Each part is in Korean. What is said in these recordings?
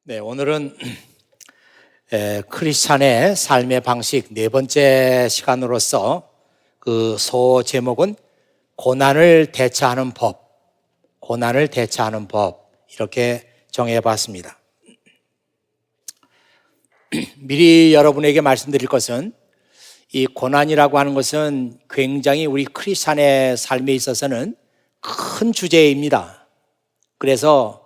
네, 오늘은 크리스찬의 삶의 방식 네 번째 시간으로서 그 소 제목은 고난을 대처하는 법, 고난을 대처하는 법 이렇게 정해봤습니다. 미리 여러분에게 말씀드릴 것은 이 고난이라고 하는 것은 굉장히 우리 크리스찬의 삶에 있어서는 큰 주제입니다. 그래서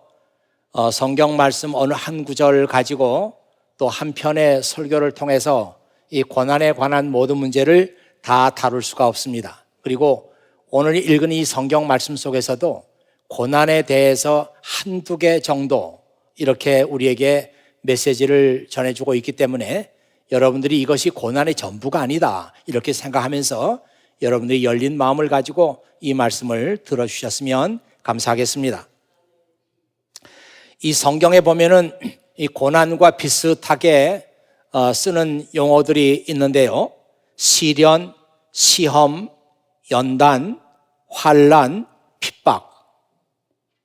성경 말씀 어느 한 구절을 가지고 또 한 편의 설교를 통해서 이 고난에 관한 모든 문제를 다 다룰 수가 없습니다. 그리고 오늘 읽은 이 성경 말씀 속에서도 고난에 대해서 한두 개 정도 이렇게 우리에게 메시지를 전해주고 있기 때문에 여러분들이 이것이 고난의 전부가 아니다 이렇게 생각하면서 여러분들이 열린 마음을 가지고 이 말씀을 들어주셨으면 감사하겠습니다. 이 성경에 보면은 이 고난과 비슷하게 쓰는 용어들이 있는데요. 시련, 시험, 연단, 환난, 핍박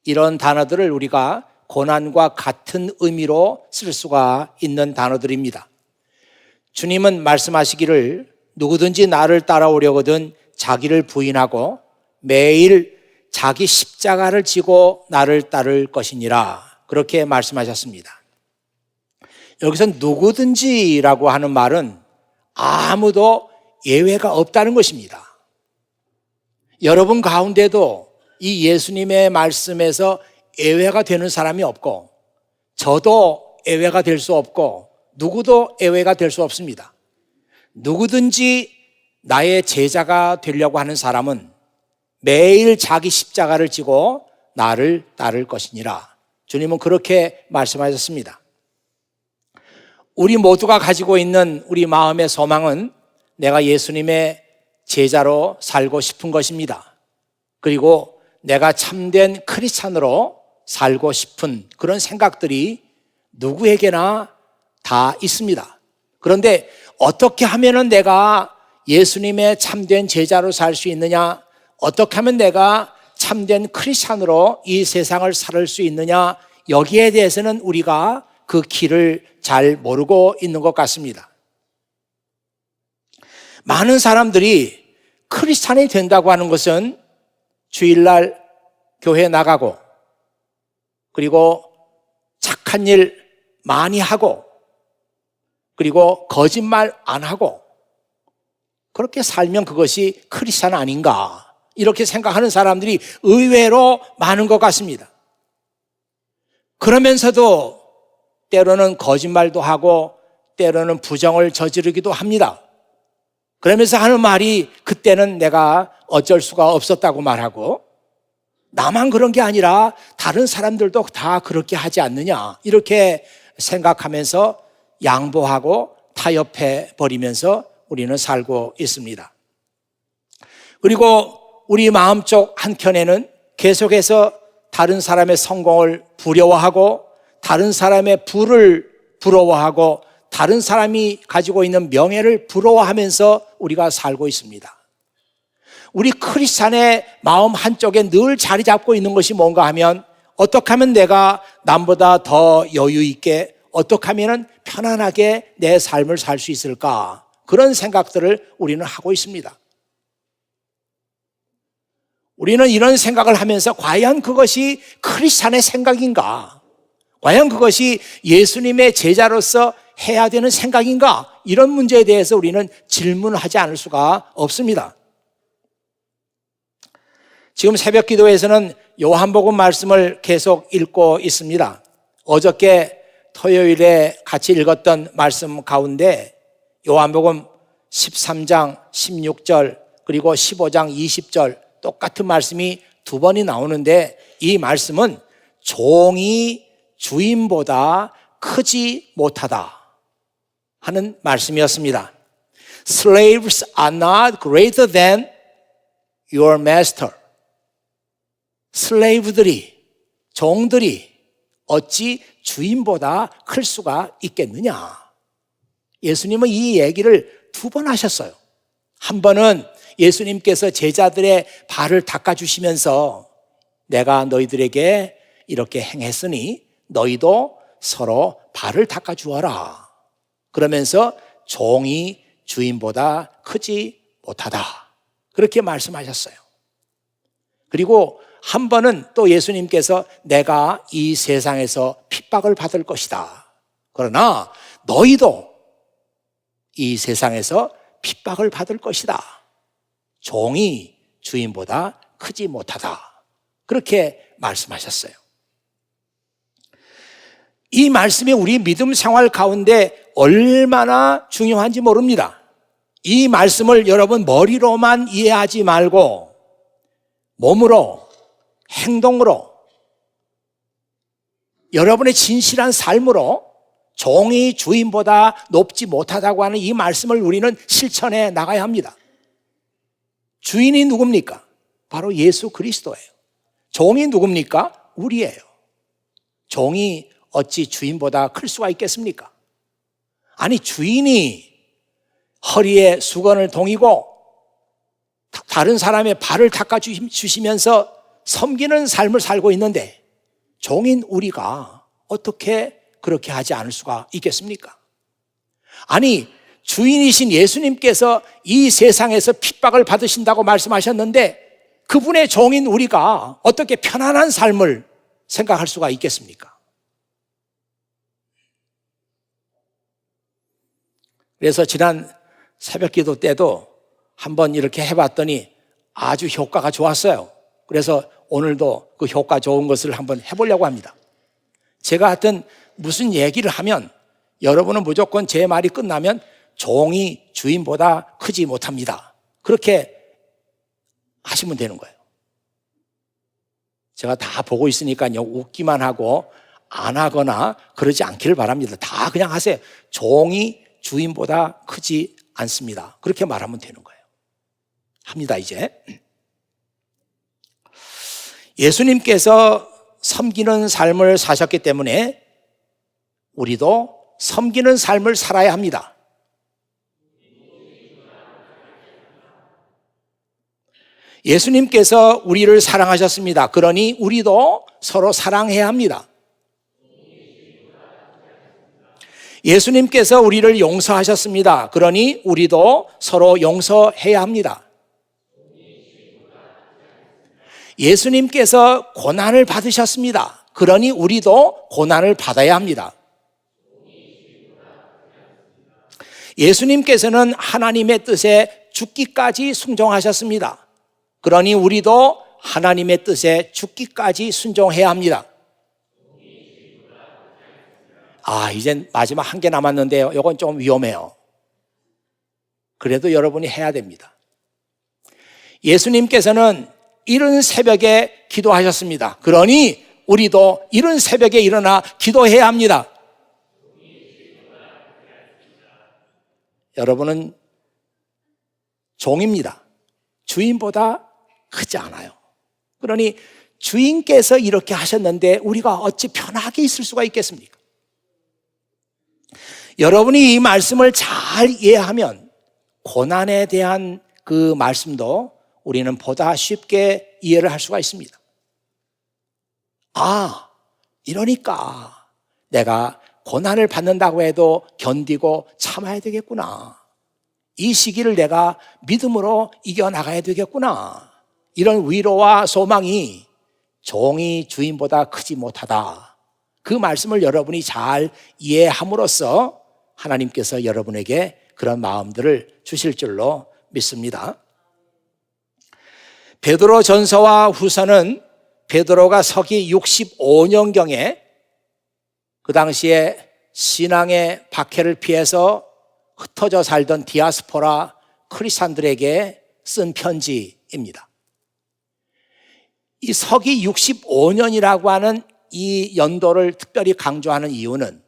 이런 단어들을 우리가 고난과 같은 의미로 쓸 수가 있는 단어들입니다. 주님은 말씀하시기를 누구든지 나를 따라오려거든 자기를 부인하고 매일 자기 십자가를 지고 나를 따를 것이니라 그렇게 말씀하셨습니다. 여기서 누구든지라고 하는 말은 아무도 예외가 없다는 것입니다. 여러분 가운데도 이 예수님의 말씀에서 예외가 되는 사람이 없고 저도 예외가 될 수 없고 누구도 예외가 될 수 없습니다. 누구든지 나의 제자가 되려고 하는 사람은 매일 자기 십자가를 지고 나를 따를 것이니라. 주님은 그렇게 말씀하셨습니다. 우리 모두가 가지고 있는 우리 마음의 소망은 내가 예수님의 제자로 살고 싶은 것입니다. 그리고 내가 참된 크리스찬으로 살고 싶은 그런 생각들이 누구에게나 다 있습니다. 그런데 어떻게 하면 내가 예수님의 참된 제자로 살 수 있느냐? 어떻게 하면 내가 참된 크리스찬으로 이 세상을 살 수 있느냐? 여기에 대해서는 우리가 그 길을 잘 모르고 있는 것 같습니다. 많은 사람들이 크리스찬이 된다고 하는 것은 주일날 교회 나가고 그리고 착한 일 많이 하고 그리고 거짓말 안 하고 그렇게 살면 그것이 크리스찬 아닌가 이렇게 생각하는 사람들이 의외로 많은 것 같습니다. 그러면서도 때로는 거짓말도 하고 때로는 부정을 저지르기도 합니다. 그러면서 하는 말이 그때는 내가 어쩔 수가 없었다고 말하고 나만 그런 게 아니라 다른 사람들도 다 그렇게 하지 않느냐 이렇게 생각하면서 양보하고 타협해 버리면서 우리는 살고 있습니다. 그리고 우리 마음속 한켠에는 계속해서 다른 사람의 성공을 부러워하고 다른 사람의 부를 부러워하고 다른 사람이 가지고 있는 명예를 부러워하면서 우리가 살고 있습니다. 우리 크리스찬의 마음 한쪽에 늘 자리 잡고 있는 것이 뭔가 하면 어떻게 하면 내가 남보다 더 여유 있게 어떻게 하면 편안하게 내 삶을 살 수 있을까 그런 생각들을 우리는 하고 있습니다. 우리는 이런 생각을 하면서 과연 그것이 크리스찬의 생각인가? 과연 그것이 예수님의 제자로서 해야 되는 생각인가? 이런 문제에 대해서 우리는 질문하지 않을 수가 없습니다. 지금 새벽 기도에서는 요한복음 말씀을 계속 읽고 있습니다. 어저께 토요일에 같이 읽었던 말씀 가운데 요한복음 13장 16절 그리고 15장 20절 똑같은 말씀이 두 번이 나오는데 이 말씀은 종이 주인보다 크지 못하다 하는 말씀이었습니다. Slaves are not greater than your master. 슬레이브들이, 종들이 어찌 주인보다 클 수가 있겠느냐. 예수님은 이 얘기를 두 번 하셨어요. 한 번은 예수님께서 제자들의 발을 닦아주시면서 내가 너희들에게 이렇게 행했으니 너희도 서로 발을 닦아 주어라. 그러면서 종이 주인보다 크지 못하다. 그렇게 말씀하셨어요. 그리고 한 번은 또 예수님께서 내가 이 세상에서 핍박을 받을 것이다. 그러나 너희도 이 세상에서 핍박을 받을 것이다. 종이 주인보다 크지 못하다. 그렇게 말씀하셨어요. 이 말씀이 우리 믿음 생활 가운데 얼마나 중요한지 모릅니다. 이 말씀을 여러분 머리로만 이해하지 말고 몸으로, 행동으로, 여러분의 진실한 삶으로 종이 주인보다 높지 못하다고 하는 이 말씀을 우리는 실천해 나가야 합니다. 주인이 누굽니까? 바로 예수 그리스도예요. 종이 누굽니까? 우리예요. 종이 어찌 주인보다 클 수가 있겠습니까? 아니, 주인이 허리에 수건을 동이고 다른 사람의 발을 닦아주시면서 섬기는 삶을 살고 있는데 종인 우리가 어떻게 그렇게 하지 않을 수가 있겠습니까? 아니, 주인이신 예수님께서 이 세상에서 핍박을 받으신다고 말씀하셨는데 그분의 종인 우리가 어떻게 편안한 삶을 생각할 수가 있겠습니까? 그래서 지난 새벽 기도 때도 한번 이렇게 해봤더니 아주 효과가 좋았어요. 그래서 오늘도 그 효과 좋은 것을 한번 해보려고 합니다. 제가 하여튼 무슨 얘기를 하면 여러분은 무조건 제 말이 끝나면 종이 주인보다 크지 못합니다. 그렇게 하시면 되는 거예요. 제가 다 보고 있으니까요, 웃기만 하고 안 하거나 그러지 않기를 바랍니다. 다 그냥 하세요. 종이 주인보다 크지 않습니다. 그렇게 말하면 되는 거예요. 합니다, 이제. 예수님께서 섬기는 삶을 사셨기 때문에 우리도 섬기는 삶을 살아야 합니다. 예수님께서 우리를 사랑하셨습니다. 그러니 우리도 서로 사랑해야 합니다. 예수님께서 우리를 용서하셨습니다. 그러니 우리도 서로 용서해야 합니다. 예수님께서 고난을 받으셨습니다. 그러니 우리도 고난을 받아야 합니다. 예수님께서는 하나님의 뜻에 죽기까지 순종하셨습니다. 그러니 우리도 하나님의 뜻에 죽기까지 순종해야 합니다. 이젠 마지막 한 개 남았는데요. 이건 좀 위험해요. 그래도 여러분이 해야 됩니다. 예수님께서는 이른 새벽에 기도하셨습니다. 그러니 우리도 이른 새벽에 일어나 기도해야 합니다. 여러분은 종입니다. 주인보다 크지 않아요. 그러니 주인께서 이렇게 하셨는데 우리가 어찌 편하게 있을 수가 있겠습니까? 여러분이 이 말씀을 잘 이해하면 고난에 대한 그 말씀도 우리는 보다 쉽게 이해를 할 수가 있습니다. 이러니까 내가 고난을 받는다고 해도 견디고 참아야 되겠구나. 이 시기를 내가 믿음으로 이겨나가야 되겠구나. 이런 위로와 소망이 종이 주인보다 크지 못하다. 그 말씀을 여러분이 잘 이해함으로써 하나님께서 여러분에게 그런 마음들을 주실 줄로 믿습니다. 베드로 전서와 후서는 베드로가 서기 65년경에 그 당시에 신앙의 박해를 피해서 흩어져 살던 디아스포라 크리스찬들에게 쓴 편지입니다. 이 서기 65년이라고 하는 이 연도를 특별히 강조하는 이유는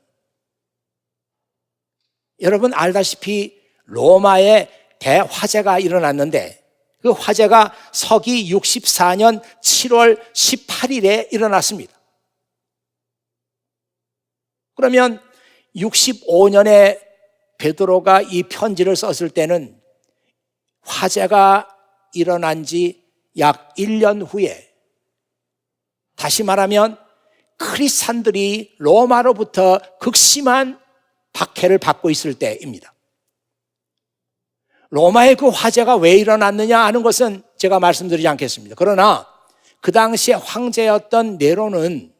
여러분 알다시피 로마에 대화재가 일어났는데 그 화재가 서기 64년 7월 18일에 일어났습니다. 그러면 65년에 베드로가 이 편지를 썼을 때는 화재가 일어난 지 약 1년 후에, 다시 말하면 크리스찬들이 로마로부터 극심한 박해를 받고 있을 때입니다. 로마의 그 화재가 왜 일어났느냐 하는 것은 제가 말씀드리지 않겠습니다. 그러나 그 당시에 황제였던 네로는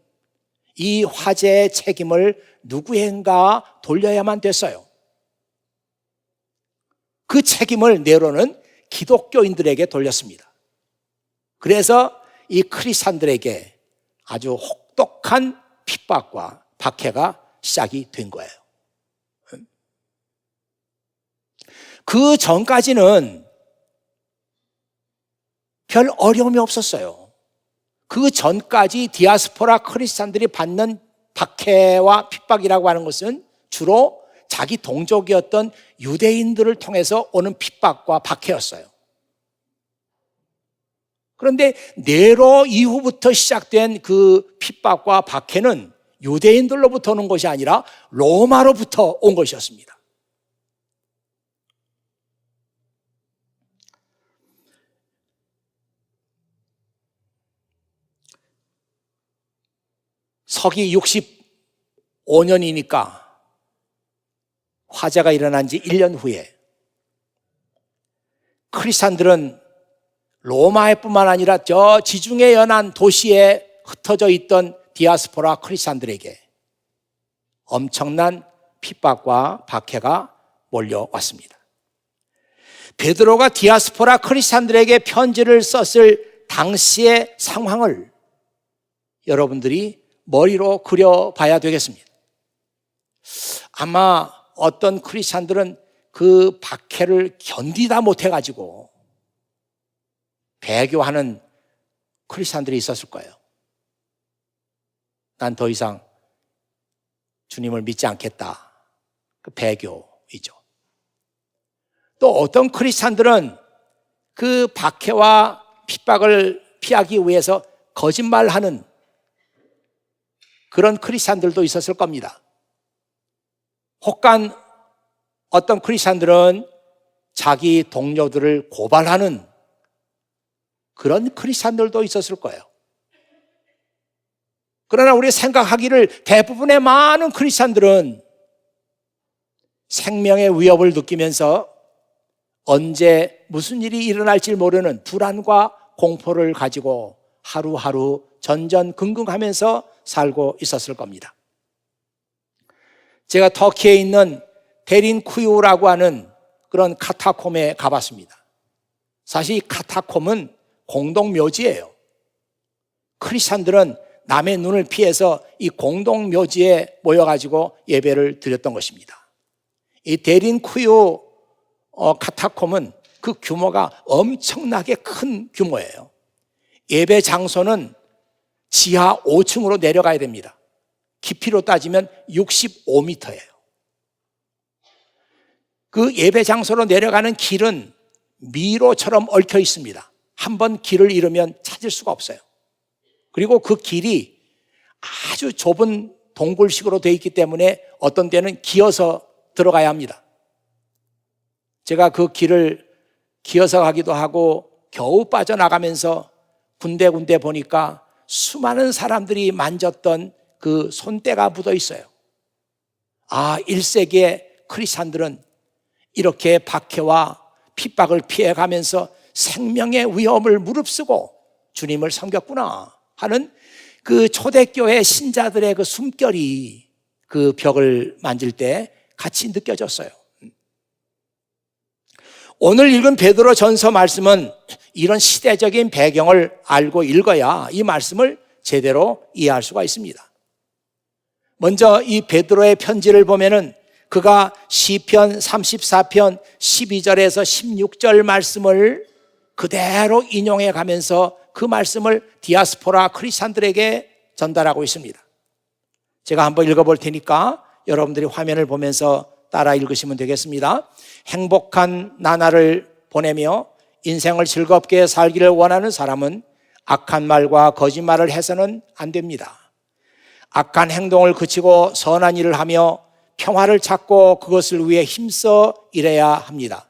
이 화재의 책임을 누구인가 돌려야만 됐어요. 그 책임을 네로는 기독교인들에게 돌렸습니다. 그래서 이 크리스찬들에게 아주 혹독한 핍박과 박해가 시작이 된 거예요. 그 전까지는 별 어려움이 없었어요. 그 전까지 디아스포라 크리스찬들이 받는 박해와 핍박이라고 하는 것은 주로 자기 동족이었던 유대인들을 통해서 오는 핍박과 박해였어요. 그런데 네로 이후부터 시작된 그 핍박과 박해는 유대인들로부터 오는 것이 아니라 로마로부터 온 것이었습니다. 서기 65년이니까 화재가 일어난 지 1년 후에 크리스찬들은 로마에뿐만 아니라 저 지중해 연안 도시에 흩어져 있던 디아스포라 크리스찬들에게 엄청난 핍박과 박해가 몰려왔습니다. 베드로가 디아스포라 크리스찬들에게 편지를 썼을 당시의 상황을 여러분들이 머리로 그려봐야 되겠습니다. 아마 어떤 크리스찬들은 그 박해를 견디다 못해가지고 배교하는 크리스찬들이 있었을 거예요. 난 더 이상 주님을 믿지 않겠다. 그 배교이죠. 또 어떤 크리스찬들은 그 박해와 핍박을 피하기 위해서 거짓말하는 그런 크리스찬들도 있었을 겁니다. 혹간 어떤 크리스찬들은 자기 동료들을 고발하는 그런 크리스찬들도 있었을 거예요. 그러나 우리 생각하기를 대부분의 많은 크리스찬들은 생명의 위협을 느끼면서 언제 무슨 일이 일어날지 모르는 불안과 공포를 가지고 하루하루 전전긍긍하면서 살고 있었을 겁니다. 제가 터키에 있는 데린쿠유라고 하는 그런 카타콤에 가봤습니다. 사실 이 카타콤은 공동묘지예요. 크리스찬들은 남의 눈을 피해서 이 공동묘지에 모여가지고 예배를 드렸던 것입니다. 이 데린쿠유 카타콤은 그 규모가 엄청나게 큰 규모예요. 예배 장소는 지하 5층으로 내려가야 됩니다. 깊이로 따지면 65m예요. 그 예배 장소로 내려가는 길은 미로처럼 얽혀 있습니다. 한번 길을 잃으면 찾을 수가 없어요. 그리고 그 길이 아주 좁은 동굴식으로 되어 있기 때문에 어떤 때는 기어서 들어가야 합니다. 제가 그 길을 기어서 가기도 하고 겨우 빠져나가면서 군데군데 보니까 수많은 사람들이 만졌던 그 손때가 묻어 있어요. 아, 1세기의 크리스찬들은 이렇게 박해와 핍박을 피해가면서 생명의 위험을 무릅쓰고 주님을 섬겼구나 하는 그 초대교회 신자들의 그 숨결이 그 벽을 만질 때 같이 느껴졌어요. 오늘 읽은 베드로 전서 말씀은 이런 시대적인 배경을 알고 읽어야 이 말씀을 제대로 이해할 수가 있습니다. 먼저 이 베드로의 편지를 보면은 그가 시편 34편 12절에서 16절 말씀을 그대로 인용해 가면서 그 말씀을 디아스포라 크리스찬들에게 전달하고 있습니다. 제가 한번 읽어볼 테니까 여러분들이 화면을 보면서 따라 읽으시면 되겠습니다. 행복한 나날을 보내며 인생을 즐겁게 살기를 원하는 사람은 악한 말과 거짓말을 해서는 안 됩니다. 악한 행동을 그치고 선한 일을 하며 평화를 찾고 그것을 위해 힘써 일해야 합니다.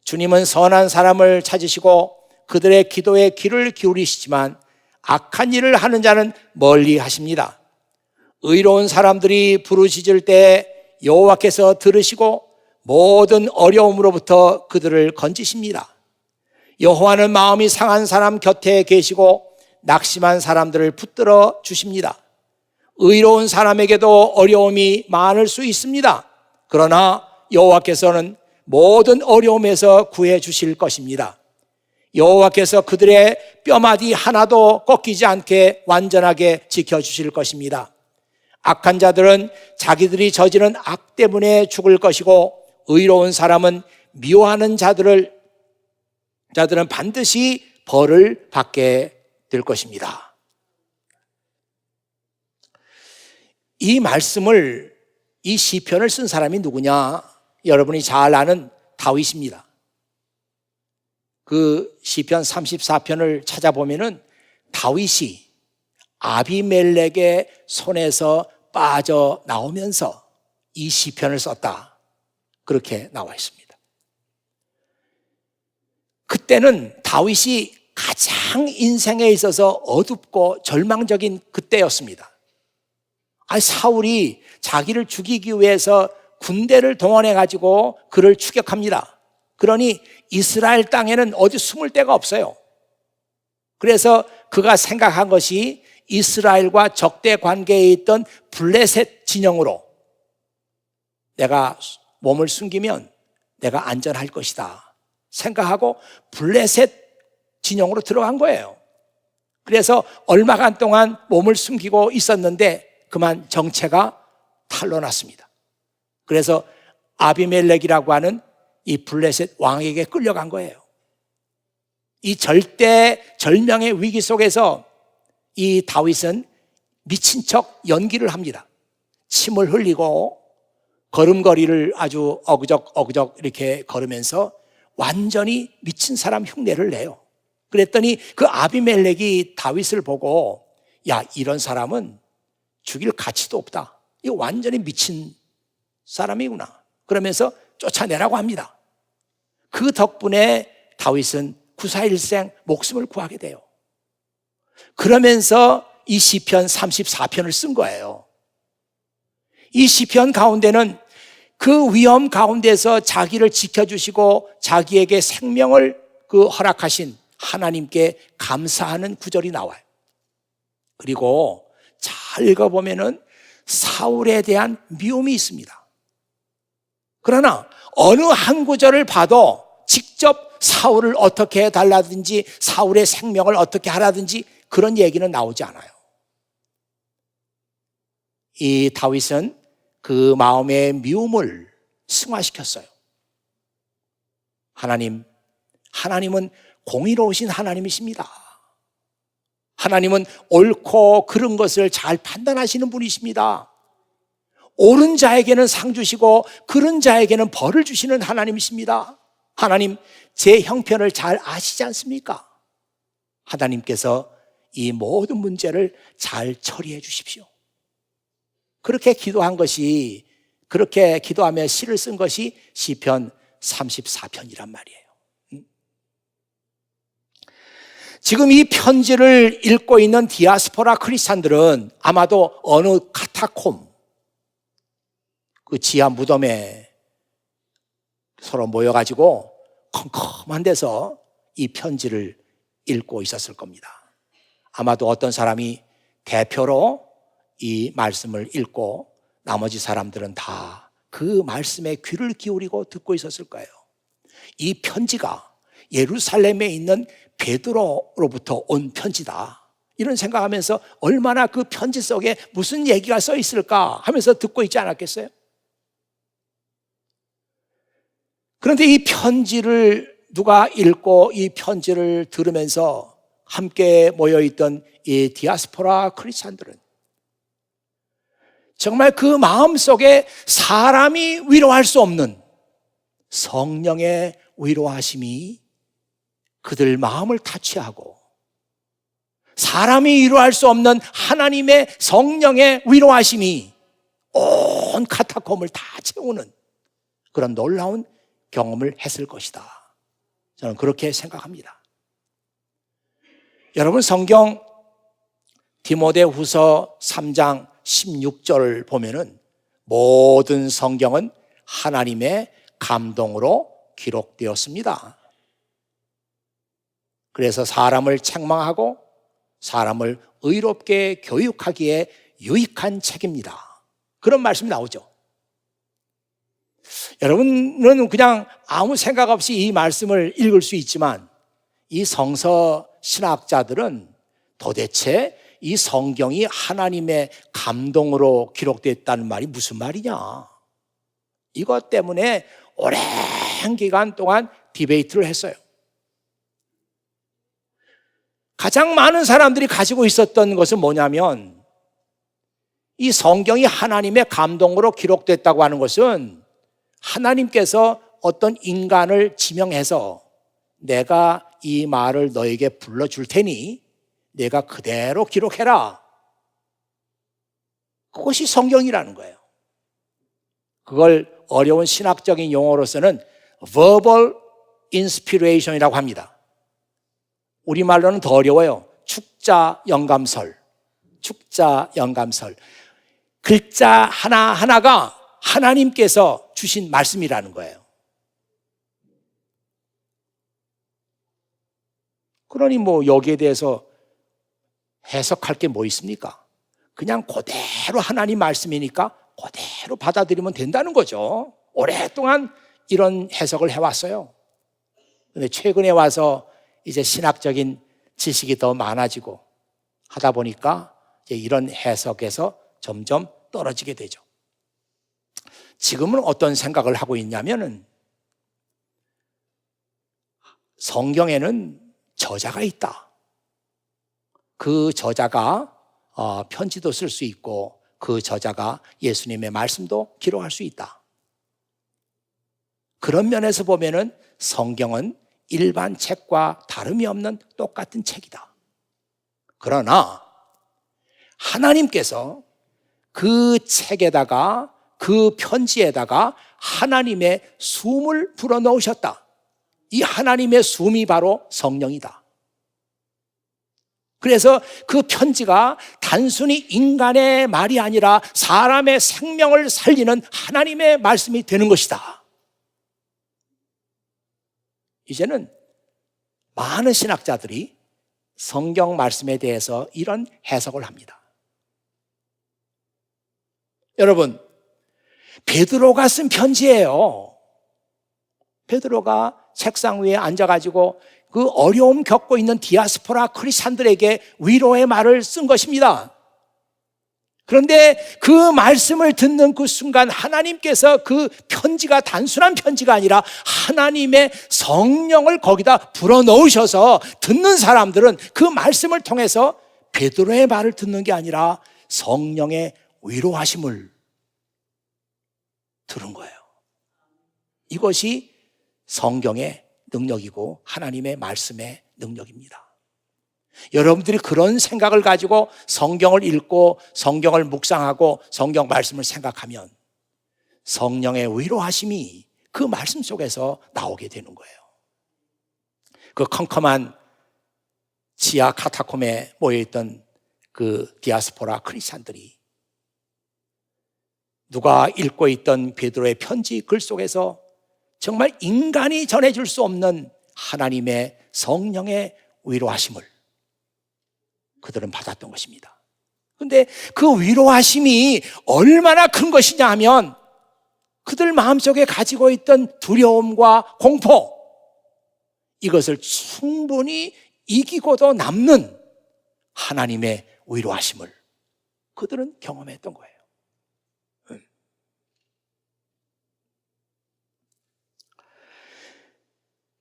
주님은 선한 사람을 찾으시고 그들의 기도에 귀를 기울이시지만 악한 일을 하는 자는 멀리 하십니다. 의로운 사람들이 부르짖을 때 여호와께서 들으시고 모든 어려움으로부터 그들을 건지십니다. 여호와는 마음이 상한 사람 곁에 계시고 낙심한 사람들을 붙들어 주십니다. 의로운 사람에게도 어려움이 많을 수 있습니다. 그러나 여호와께서는 모든 어려움에서 구해 주실 것입니다. 여호와께서 그들의 뼈마디 하나도 꺾이지 않게 완전하게 지켜주실 것입니다. 악한 자들은 자기들이 저지른 악 때문에 죽을 것이고 의로운 사람은 미워하는 자들은 반드시 벌을 받게 될 것입니다. 이 말씀을, 이 시편을 쓴 사람이 누구냐? 여러분이 잘 아는 다윗입니다. 그 시편 34편을 찾아보면은 다윗이 아비멜렉의 손에서 빠져나오면서 이 시편을 썼다, 그렇게 나와 있습니다. 그때는 다윗이 가장 인생에 있어서 어둡고 절망적인 그때였습니다. 사울이 자기를 죽이기 위해서 군대를 동원해 가지고 그를 추격합니다. 그러니 이스라엘 땅에는 어디 숨을 데가 없어요. 그래서 그가 생각한 것이 이스라엘과 적대 관계에 있던 블레셋 진영으로 내가 몸을 숨기면 내가 안전할 것이다 생각하고 블레셋 진영으로 들어간 거예요. 그래서 얼마간 동안 몸을 숨기고 있었는데 그만 정체가 탄로났습니다. 그래서 아비멜렉이라고 하는 이 블레셋 왕에게 끌려간 거예요. 이 절명의 위기 속에서 이 다윗은 미친 척 연기를 합니다. 침을 흘리고 걸음걸이를 아주 어그적 이렇게 걸으면서 완전히 미친 사람 흉내를 내요. 그랬더니 그 아비멜렉이 다윗을 보고, 야, 이런 사람은 죽일 가치도 없다, 이거 완전히 미친 사람이구나, 그러면서 쫓아내라고 합니다. 그 덕분에 다윗은 구사일생 목숨을 구하게 돼요. 그러면서 이 시편 34편을 쓴 거예요. 이 시편 가운데는 그 위험 가운데서 자기를 지켜주시고 자기에게 생명을 허락하신 하나님께 감사하는 구절이 나와요. 그리고 잘 읽어보면은 사울에 대한 미움이 있습니다. 그러나 어느 한 구절을 봐도 직접 사울을 어떻게 해달라든지 사울의 생명을 어떻게 하라든지 그런 얘기는 나오지 않아요. 이 다윗은 그 마음의 미움을 승화시켰어요. 하나님은 공의로우신 하나님이십니다. 하나님은 옳고 그른 것을 잘 판단하시는 분이십니다. 옳은 자에게는 상 주시고 그른 자에게는 벌을 주시는 하나님이십니다. 하나님, 제 형편을 잘 아시지 않습니까? 하나님께서 이 모든 문제를 잘 처리해 주십시오. 그렇게 기도한 것이, 그렇게 기도하며 시를 쓴 것이 시편 34편이란 말이에요. 지금 이 편지를 읽고 있는 디아스포라 크리스찬들은 아마도 어느 카타콤, 그 지하 무덤에 서로 모여가지고 컴컴한 데서 이 편지를 읽고 있었을 겁니다. 아마도 어떤 사람이 대표로 이 말씀을 읽고 나머지 사람들은 다 그 말씀에 귀를 기울이고 듣고 있었을 거예요. 이 편지가 예루살렘에 있는 베드로로부터 온 편지다, 이런 생각하면서 얼마나 그 편지 속에 무슨 얘기가 써 있을까 하면서 듣고 있지 않았겠어요? 그런데 이 편지를 누가 읽고 이 편지를 들으면서 함께 모여있던 이 디아스포라 크리스찬들은 정말 그 마음속에 사람이 위로할 수 없는 성령의 위로하심이 그들 마음을 타치하고, 사람이 위로할 수 없는 하나님의 성령의 위로하심이 온 카타콤을 다 채우는 그런 놀라운 경험을 했을 것이다, 저는 그렇게 생각합니다. 여러분, 성경 디모데후서 3장 16절 보면은 모든 성경은 하나님의 감동으로 기록되었습니다. 그래서 사람을 책망하고 사람을 의롭게 교육하기에 유익한 책입니다. 그런 말씀이 나오죠. 여러분은 그냥 아무 생각 없이 이 말씀을 읽을 수 있지만 이 성서 신학자들은 도대체 이 성경이 하나님의 감동으로 기록됐다는 말이 무슨 말이냐, 이것 때문에 오랜 기간 동안 디베이트를 했어요. 가장 많은 사람들이 가지고 있었던 것은 뭐냐면, 이 성경이 하나님의 감동으로 기록됐다고 하는 것은 하나님께서 어떤 인간을 지명해서 내가 이 말을 너에게 불러줄 테니 내가 그대로 기록해라, 그것이 성경이라는 거예요. 그걸 어려운 신학적인 용어로서는 verbal inspiration이라고 합니다. 우리말로는 더 어려워요. 축자 영감설. 글자 하나하나가 하나님께서 주신 말씀이라는 거예요. 그러니 뭐 여기에 대해서 해석할 게 뭐 있습니까? 그냥 그대로 하나님 말씀이니까 그대로 받아들이면 된다는 거죠. 오랫동안 이런 해석을 해왔어요. 그런데 최근에 와서 이제 신학적인 지식이 더 많아지고 하다 보니까 이제 이런 해석에서 점점 떨어지게 되죠. 지금은 어떤 생각을 하고 있냐면은, 성경에는 저자가 있다. 그 저자가 편지도 쓸 수 있고 그 저자가 예수님의 말씀도 기록할 수 있다. 그런 면에서 보면은 성경은 일반 책과 다름이 없는 똑같은 책이다. 그러나 하나님께서 그 책에다가, 그 편지에다가 하나님의 숨을 불어넣으셨다. 이 하나님의 숨이 바로 성령이다. 그래서 그 편지가 단순히 인간의 말이 아니라 사람의 생명을 살리는 하나님의 말씀이 되는 것이다. 이제는 많은 신학자들이 성경 말씀에 대해서 이런 해석을 합니다. 여러분, 베드로가 쓴 편지예요. 베드로가 책상 위에 앉아가지고 그 어려움 겪고 있는 디아스포라 크리스찬들에게 위로의 말을 쓴 것입니다. 그런데 그 말씀을 듣는 그 순간 하나님께서 그 편지가 단순한 편지가 아니라 하나님의 성령을 거기다 불어넣으셔서 듣는 사람들은 그 말씀을 통해서 베드로의 말을 듣는 게 아니라 성령의 위로하심을 들은 거예요. 이것이 성경의 능력이고 하나님의 말씀의 능력입니다. 여러분들이 그런 생각을 가지고 성경을 읽고 성경을 묵상하고 성경 말씀을 생각하면 성령의 위로하심이 그 말씀 속에서 나오게 되는 거예요. 그 컴컴한 지하 카타콤에 모여있던 그 디아스포라 크리스찬들이 누가 읽고 있던 베드로의 편지 글 속에서 정말 인간이 전해줄 수 없는 하나님의 성령의 위로하심을 그들은 받았던 것입니다. 그런데 그 위로하심이 얼마나 큰 것이냐 하면 그들 마음속에 가지고 있던 두려움과 공포, 이것을 충분히 이기고도 남는 하나님의 위로하심을 그들은 경험했던 거예요.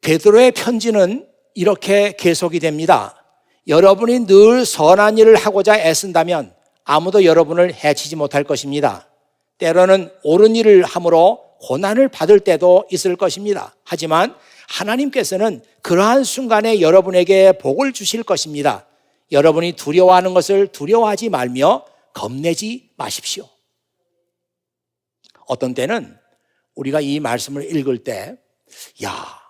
베드로의 편지는 이렇게 계속이 됩니다. 여러분이 늘 선한 일을 하고자 애쓴다면 아무도 여러분을 해치지 못할 것입니다. 때로는 옳은 일을 함으로 고난을 받을 때도 있을 것입니다. 하지만 하나님께서는 그러한 순간에 여러분에게 복을 주실 것입니다. 여러분이 두려워하는 것을 두려워하지 말며 겁내지 마십시오. 어떤 때는 우리가 이 말씀을 읽을 때, 야,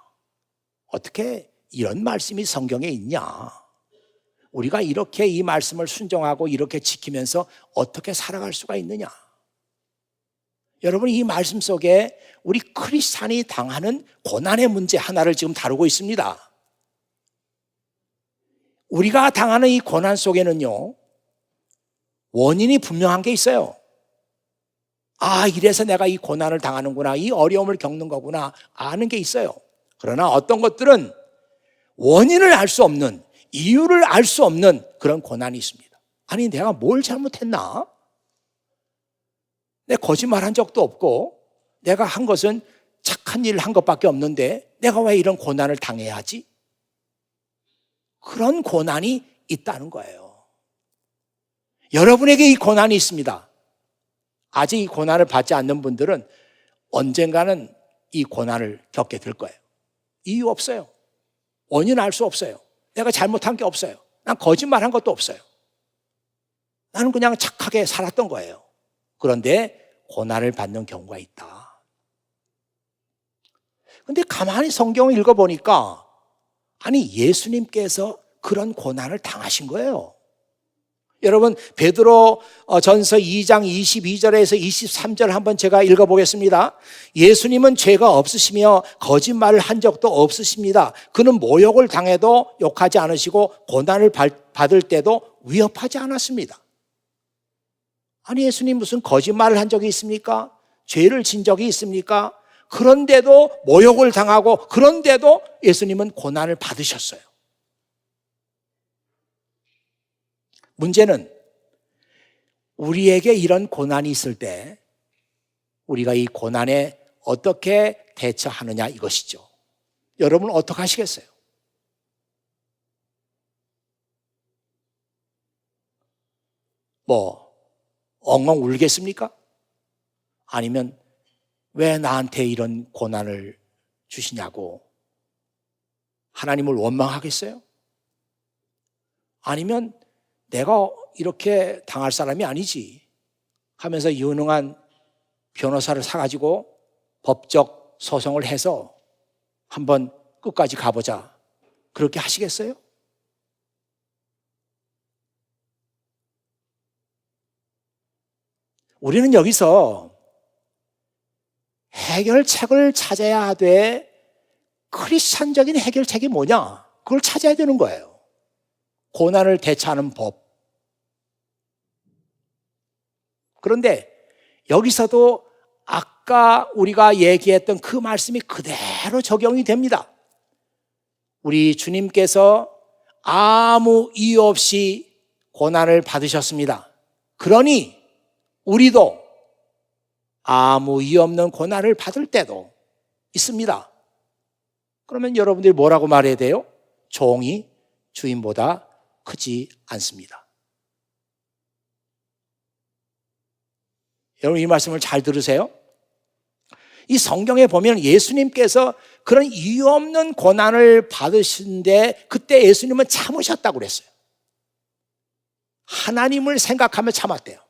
어떻게 이런 말씀이 성경에 있냐? 우리가 이렇게 이 말씀을 순종하고 이렇게 지키면서 어떻게 살아갈 수가 있느냐? 여러분, 이 말씀 속에 우리 크리스찬이 당하는 고난의 문제 하나를 지금 다루고 있습니다. 우리가 당하는 이 고난 속에는요, 원인이 분명한 게 있어요. 아, 이래서 내가 이 고난을 당하는구나, 이 어려움을 겪는 거구나 아는 게 있어요. 그러나 어떤 것들은 원인을 알 수 없는, 이유를 알 수 없는 그런 고난이 있습니다. 아니, 내가 뭘 잘못했나? 내가 거짓말한 적도 없고 내가 한 것은 착한 일을 한 것밖에 없는데 내가 왜 이런 고난을 당해야 하지? 그런 고난이 있다는 거예요. 여러분에게 이 고난이 있습니다. 아직 이 고난을 받지 않는 분들은 언젠가는 이 고난을 겪게 될 거예요. 이유 없어요. 원인 알 수 없어요. 내가 잘못한 게 없어요. 난 거짓말한 것도 없어요. 나는 그냥 착하게 살았던 거예요. 그런데 고난을 받는 경우가 있다. 근데 가만히 성경을 읽어보니까 아니, 예수님께서 그런 고난을 당하신 거예요. 여러분, 베드로 전서 2장 22절에서 23절 한번 제가 읽어보겠습니다. 예수님은 죄가 없으시며 거짓말을 한 적도 없으십니다. 그는 모욕을 당해도 욕하지 않으시고 고난을 받을 때도 위협하지 않았습니다. 아니, 예수님 무슨 거짓말을 한 적이 있습니까? 죄를 진 적이 있습니까? 그런데도 모욕을 당하고 그런데도 예수님은 고난을 받으셨어요. 문제는 우리에게 이런 고난이 있을 때 우리가 이 고난에 어떻게 대처하느냐 이것이죠. 여러분 어떻게 하시겠어요? 엉엉 울겠습니까? 아니면 왜 나한테 이런 고난을 주시냐고 하나님을 원망하겠어요? 아니면 내가 이렇게 당할 사람이 아니지 하면서 유능한 변호사를 사가지고 법적 소송을 해서 한번 끝까지 가보자 그렇게 하시겠어요? 우리는 여기서 해결책을 찾아야 하되 크리스찬적인 해결책이 뭐냐? 그걸 찾아야 되는 거예요. 고난을 대처하는 법. 그런데 여기서도 아까 우리가 얘기했던 그 말씀이 그대로 적용이 됩니다. 우리 주님께서 아무 이유 없이 고난을 받으셨습니다. 그러니 우리도 아무 이유 없는 고난을 받을 때도 있습니다. 그러면 여러분들이 뭐라고 말해야 돼요? 종이 주인보다 크지 않습니다. 여러분 이 말씀을 잘 들으세요. 이 성경에 보면 예수님께서 그런 이유 없는 고난을 받으신데 그때 예수님은 참으셨다고 그랬어요. 하나님을 생각하며 참았대요.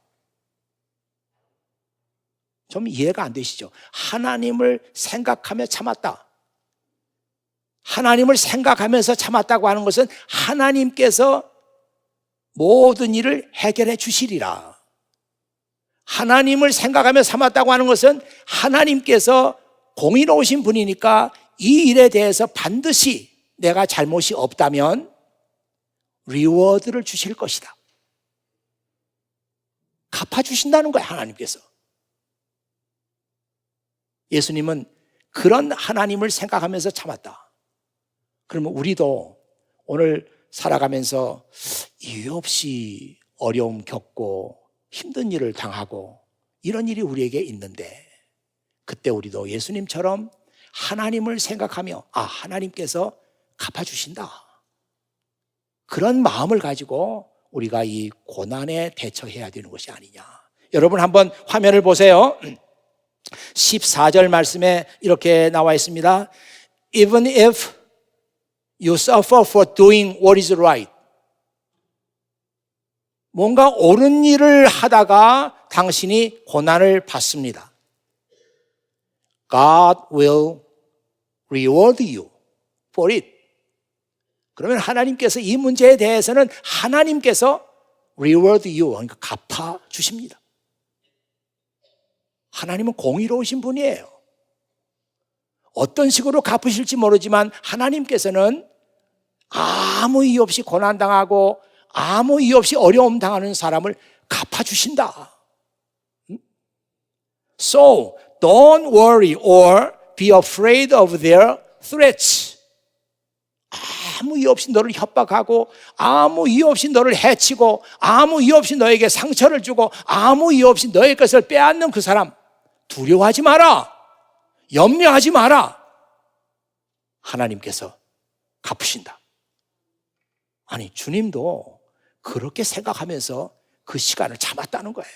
좀 이해가 안 되시죠? 하나님을 생각하며 참았다. 하나님을 생각하면서 참았다고 하는 것은 하나님께서 모든 일을 해결해 주시리라. 하나님을 생각하며 참았다고 하는 것은 하나님께서 공의로우신 분이니까 이 일에 대해서 반드시 내가 잘못이 없다면 리워드를 주실 것이다. 갚아주신다는 거야, 하나님께서. 예수님은 그런 하나님을 생각하면서 참았다. 그러면 우리도 오늘 살아가면서 이유 없이 어려움 겪고 힘든 일을 당하고 이런 일이 우리에게 있는데 그때 우리도 예수님처럼 하나님을 생각하며 하나님께서 갚아주신다. 그런 마음을 가지고 우리가 이 고난에 대처해야 되는 것이 아니냐. 여러분 한번 화면을 보세요. 14절 말씀에 이렇게 나와 있습니다. Even if you suffer for doing what is right. 뭔가 옳은 일을 하다가 당신이 고난을 받습니다. God will reward you for it. 그러면 하나님께서 이 문제에 대해서는 하나님께서 reward you, 그러니까 갚아 주십니다. 하나님은 공의로우신 분이에요. 어떤 식으로 갚으실지 모르지만 하나님께서는 아무 이유 없이 고난당하고 아무 이유 없이 어려움 당하는 사람을 갚아주신다. So, don't worry or be afraid of their threats. 아무 이유 없이 너를 협박하고 아무 이유 없이 너를 해치고 아무 이유 없이 너에게 상처를 주고 아무 이유 없이 너의 것을 빼앗는 그 사람 두려워하지 마라. 염려하지 마라. 하나님께서 갚으신다. 아니, 주님도 그렇게 생각하면서 그 시간을 참았다는 거예요.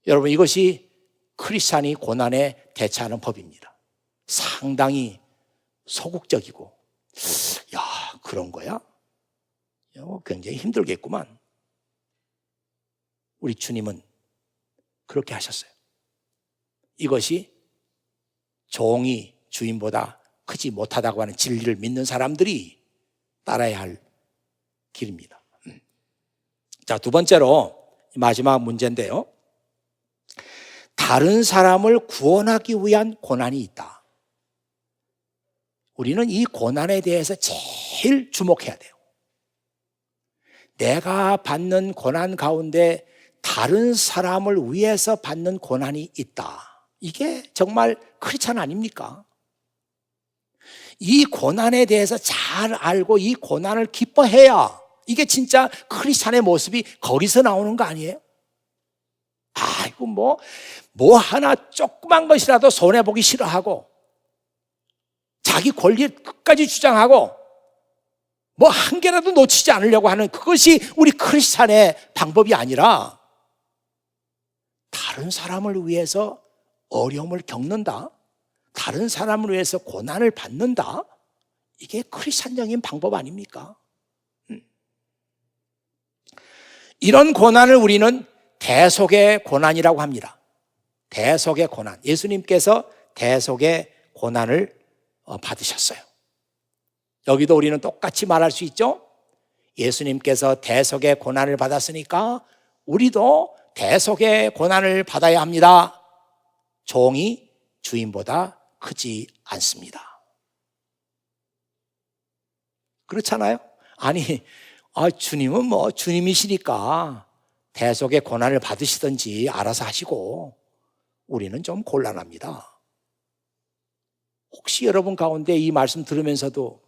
여러분, 이것이 크리스찬이 고난에 대처하는 법입니다. 상당히 소극적이고, 야, 그런 거야? 굉장히 힘들겠구만. 우리 주님은 그렇게 하셨어요. 이것이 종이 주인보다 크지 못하다고 하는 진리를 믿는 사람들이 따라야 할 길입니다. 자, 두 번째로 마지막 문제인데요. 다른 사람을 구원하기 위한 고난이 있다. 우리는 이 고난에 대해서 제일 주목해야 돼요. 내가 받는 고난 가운데 다른 사람을 위해서 받는 고난이 있다. 이게 정말 크리스찬 아닙니까? 이 고난에 대해서 잘 알고 이 고난을 기뻐해야 이게 진짜 크리스찬의 모습이 거기서 나오는 거 아니에요? 아이고 뭐 하나 조그만 것이라도 손해보기 싫어하고 자기 권리를 끝까지 주장하고 뭐 한 개라도 놓치지 않으려고 하는 그것이 우리 크리스찬의 방법이 아니라 다른 사람을 위해서 어려움을 겪는다, 다른 사람을 위해서 고난을 받는다, 이게 크리스찬적인 방법 아닙니까? 이런 고난을 우리는 대속의 고난이라고 합니다. 대속의 고난. 예수님께서 대속의 고난을 받으셨어요. 여기도 우리는 똑같이 말할 수 있죠. 예수님께서 대속의 고난을 받았으니까 우리도 대속의 고난을 받아야 합니다. 종이 주인보다 크지 않습니다. 그렇잖아요? 아니, 주님은 주님이시니까 대속의 고난을 받으시든지 알아서 하시고 우리는 좀 곤란합니다. 혹시 여러분 가운데 이 말씀 들으면서도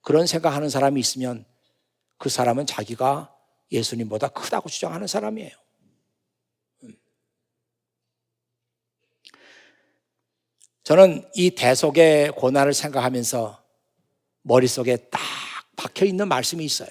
그런 생각하는 사람이 있으면 그 사람은 자기가 예수님보다 크다고 주장하는 사람이에요. 저는 이 대속의 고난을 생각하면서 머릿속에 딱 박혀있는 말씀이 있어요.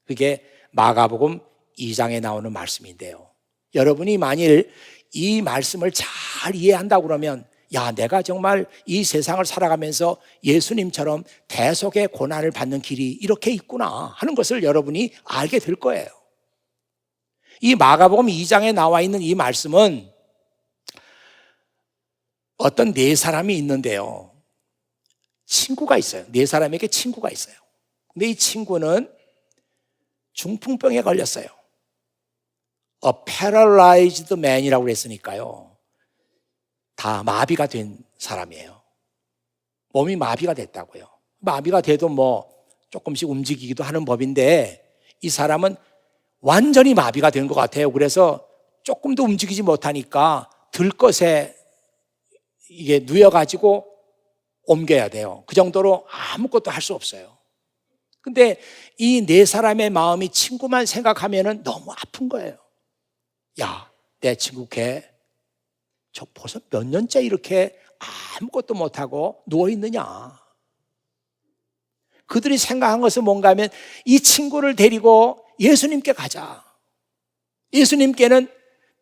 그게 마가복음 2장에 나오는 말씀인데요. 여러분이 만일 이 말씀을 잘 이해한다고 그러면 야, 내가 정말 이 세상을 살아가면서 예수님처럼 대속의 고난을 받는 길이 이렇게 있구나 하는 것을 여러분이 알게 될 거예요. 이 마가복음 2장에 나와 있는 이 말씀은 어떤 네 사람이 있는데요. 친구가 있어요. 네 사람에게 친구가 있어요. 근데 이 친구는 중풍병에 걸렸어요. A paralyzed man이라고 했으니까요. 다 마비가 된 사람이에요. 몸이 마비가 됐다고요. 마비가 돼도 조금씩 움직이기도 하는 법인데 이 사람은 완전히 마비가 된 것 같아요. 그래서 조금도 움직이지 못하니까 들것에 이게 누여가지고 옮겨야 돼요. 그 정도로 아무것도 할 수 없어요. 근데 이 네 사람의 마음이 친구만 생각하면은 너무 아픈 거예요. 야, 내 친구 걔 저 벌써 몇 년째 이렇게 아무것도 못하고 누워있느냐. 그들이 생각한 것은 뭔가 하면 이 친구를 데리고 예수님께 가자. 예수님께는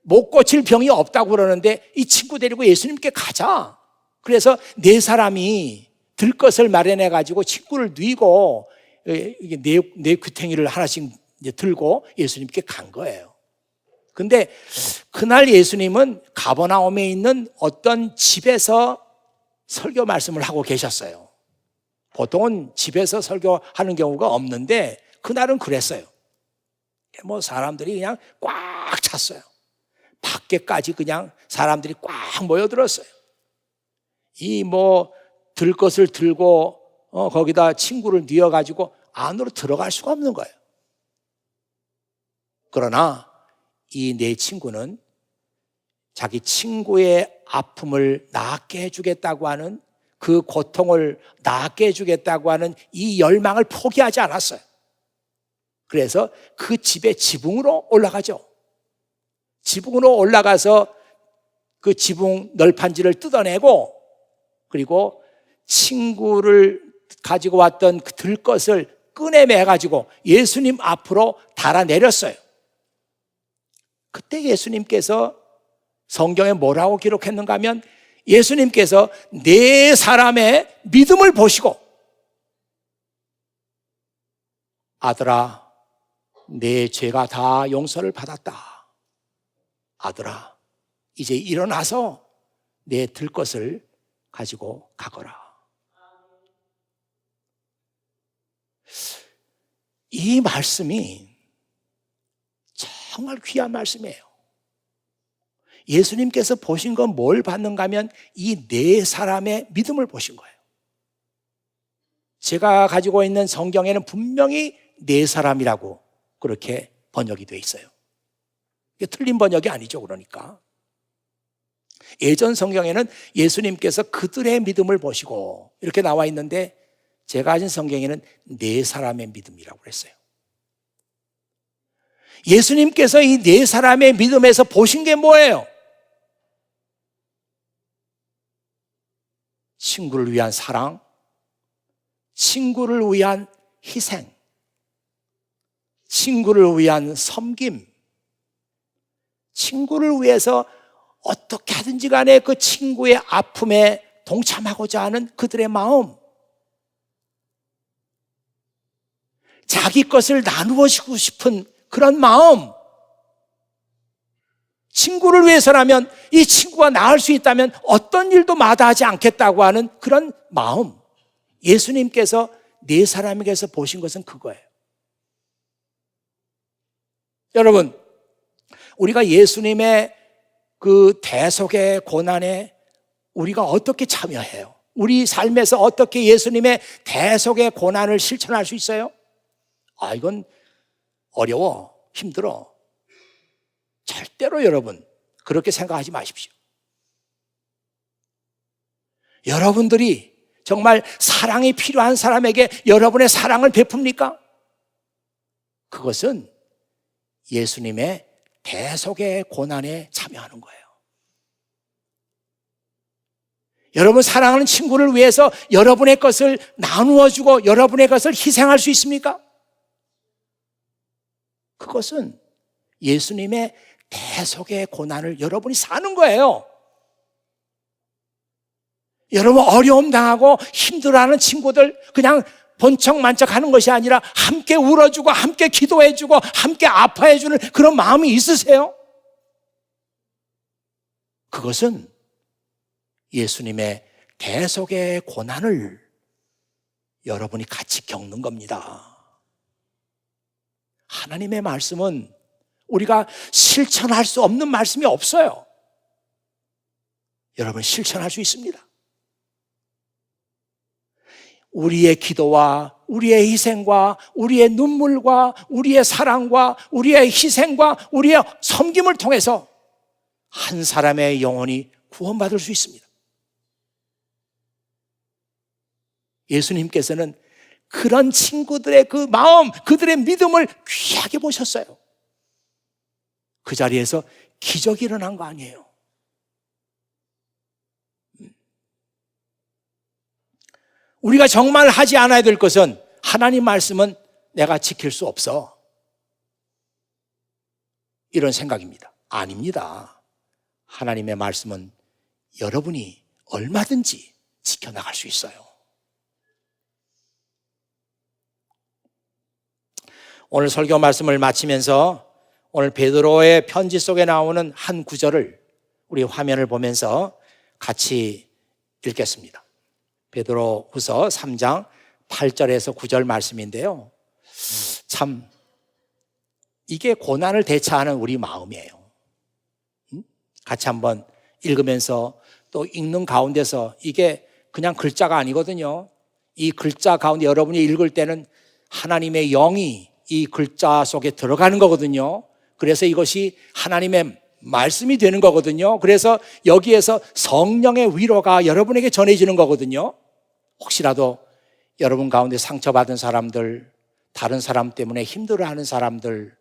못 고칠 병이 없다고 그러는데 이 친구 데리고 예수님께 가자. 그래서 네 사람이 들 것을 마련해 가지고 친구를 뉘고 이게 네 귀퉁이를 하나씩 이제 들고 예수님께 간 거예요. 근데 그날 예수님은 가버나움에 있는 어떤 집에서 설교 말씀을 하고 계셨어요. 보통은 집에서 설교하는 경우가 없는데 그날은 그랬어요. 뭐 사람들이 그냥 꽉 찼어요. 밖에까지 그냥 사람들이 꽉 모여들었어요. 이 뭐 들 것을 들고 거기다 친구를 뉘어가지고 안으로 들어갈 수가 없는 거예요. 그러나 이 내 친구는 자기 친구의 아픔을 낫게 해주겠다고 하는, 그 고통을 낫게 해주겠다고 하는 이 열망을 포기하지 않았어요. 그래서 그 집의 지붕으로 올라가죠. 지붕으로 올라가서 그 지붕 널판지를 뜯어내고, 그리고 친구를 가지고 왔던 그 들것을 꺼내매 가지고 예수님 앞으로 달아내렸어요. 그때 예수님께서 성경에 뭐라고 기록했는가 하면, 예수님께서 네 사람의 믿음을 보시고, 아들아, 내 죄가 다 용서를 받았다. 아들아, 이제 일어나서 내 들것을 가지고 가거라. 이 말씀이 정말 귀한 말씀이에요. 예수님께서 보신 건 뭘 봤는가 하면 이 네 사람의 믿음을 보신 거예요. 제가 가지고 있는 성경에는 분명히 네 사람이라고 그렇게 번역이 되어 있어요. 이게 틀린 번역이 아니죠. 그러니까 예전 성경에는 예수님께서 그들의 믿음을 보시고 이렇게 나와 있는데, 제가 가진 성경에는 네 사람의 믿음이라고 그랬어요. 예수님께서 이 네 사람의 믿음에서 보신 게 뭐예요? 친구를 위한 사랑, 친구를 위한 희생, 친구를 위한 섬김, 친구를 위해서 어떻게 하든지 간에 그 친구의 아픔에 동참하고자 하는 그들의 마음, 자기 것을 나누어 주고 싶은 그런 마음, 친구를 위해서라면, 이 친구가 나을 수 있다면 어떤 일도 마다하지 않겠다고 하는 그런 마음, 예수님께서 네 사람에게서 보신 것은 그거예요. 여러분, 우리가 예수님의 그 대속의 고난에 우리가 어떻게 참여해요? 우리 삶에서 어떻게 예수님의 대속의 고난을 실천할 수 있어요? 이건 어려워, 힘들어. 절대로 여러분 그렇게 생각하지 마십시오. 여러분들이 정말 사랑이 필요한 사람에게 여러분의 사랑을 베풉니까? 그것은 예수님의 대속의 고난에 참여하는 거예요. 여러분 사랑하는 친구를 위해서 여러분의 것을 나누어 주고 여러분의 것을 희생할 수 있습니까? 그것은 예수님의 대속의 고난을 여러분이 사는 거예요. 여러분 어려움 당하고 힘들어하는 친구들 그냥 번쩍만쩍 하는 것이 아니라 함께 울어주고 함께 기도해주고 함께 아파해주는 그런 마음이 있으세요? 그것은 예수님의 대속의 고난을 여러분이 같이 겪는 겁니다. 하나님의 말씀은 우리가 실천할 수 없는 말씀이 없어요. 여러분 실천할 수 있습니다. 우리의 기도와 우리의 희생과 우리의 눈물과 우리의 사랑과 우리의 희생과 우리의 섬김을 통해서 한 사람의 영혼이 구원받을 수 있습니다. 예수님께서는 그런 친구들의 그 마음, 그들의 믿음을 귀하게 보셨어요. 그 자리에서 기적이 일어난 거 아니에요. 우리가 정말 하지 않아야 될 것은, 하나님 말씀은 내가 지킬 수 없어, 이런 생각입니다. 아닙니다. 하나님의 말씀은 여러분이 얼마든지 지켜나갈 수 있어요. 오늘 설교 말씀을 마치면서 오늘 베드로의 편지 속에 나오는 한 구절을 우리 화면을 보면서 같이 읽겠습니다. 베드로후서 3장 8절에서 9절 말씀인데요. 참 이게 고난을 대처하는 우리 마음이에요. 같이 한번 읽으면서 또 읽는 가운데서 이게 그냥 글자가 아니거든요. 이 글자 가운데 여러분이 읽을 때는 하나님의 영이 이 글자 속에 들어가는 거거든요. 그래서 이것이 하나님의 말씀이 되는 거거든요. 그래서 여기에서 성령의 위로가 여러분에게 전해지는 거거든요. 혹시라도 여러분 가운데 상처받은 사람들, 다른 사람 때문에 힘들어하는 사람들,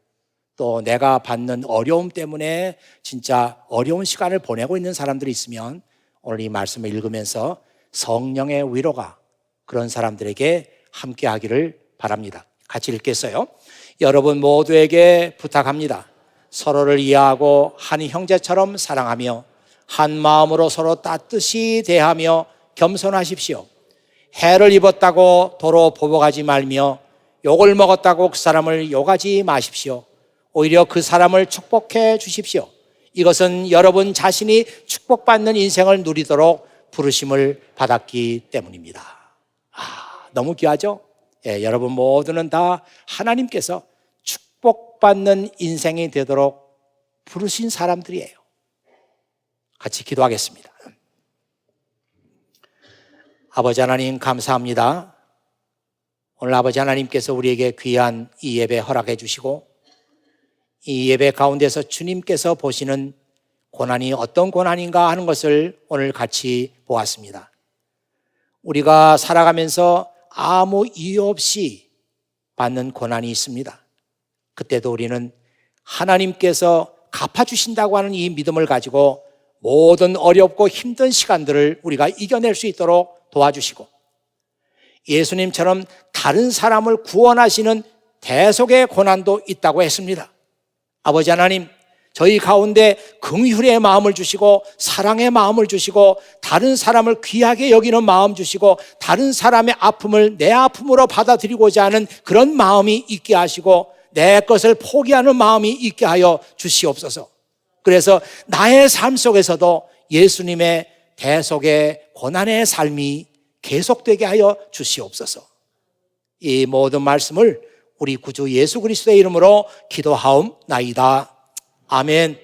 또 내가 받는 어려움 때문에 진짜 어려운 시간을 보내고 있는 사람들이 있으면 오늘 이 말씀을 읽으면서 성령의 위로가 그런 사람들에게 함께 하기를 바랍니다. 같이 읽겠어요? 여러분 모두에게 부탁합니다. 서로를 이해하고 한 형제처럼 사랑하며 한 마음으로 서로 따뜻이 대하며 겸손하십시오. 해를 입었다고 도로 보복하지 말며 욕을 먹었다고 그 사람을 욕하지 마십시오. 오히려 그 사람을 축복해 주십시오. 이것은 여러분 자신이 축복받는 인생을 누리도록 부르심을 받았기 때문입니다. 너무 귀하죠? 예, 여러분 모두는 다 하나님께서 축복받는 인생이 되도록 부르신 사람들이에요. 같이 기도하겠습니다. 아버지 하나님 감사합니다. 오늘 아버지 하나님께서 우리에게 귀한 이 예배 허락해 주시고 이 예배 가운데서 주님께서 보시는 고난이 어떤 고난인가 하는 것을 오늘 같이 보았습니다. 우리가 살아가면서 아무 이유 없이 받는 고난이 있습니다. 그때도 우리는 하나님께서 갚아주신다고 하는 이 믿음을 가지고 모든 어렵고 힘든 시간들을 우리가 이겨낼 수 있도록 도와주시고 예수님처럼 다른 사람을 구원하시는 대속의 고난도 있다고 했습니다. 아버지 하나님, 저희 가운데 긍휼의 마음을 주시고 사랑의 마음을 주시고 다른 사람을 귀하게 여기는 마음 주시고 다른 사람의 아픔을 내 아픔으로 받아들이고자 하는 그런 마음이 있게 하시고 내 것을 포기하는 마음이 있게 하여 주시옵소서. 그래서 나의 삶 속에서도 예수님의 대속의 고난의 삶이 계속되게 하여 주시옵소서. 이 모든 말씀을 우리 구주 예수 그리스도의 이름으로 기도하옵나이다. 아멘.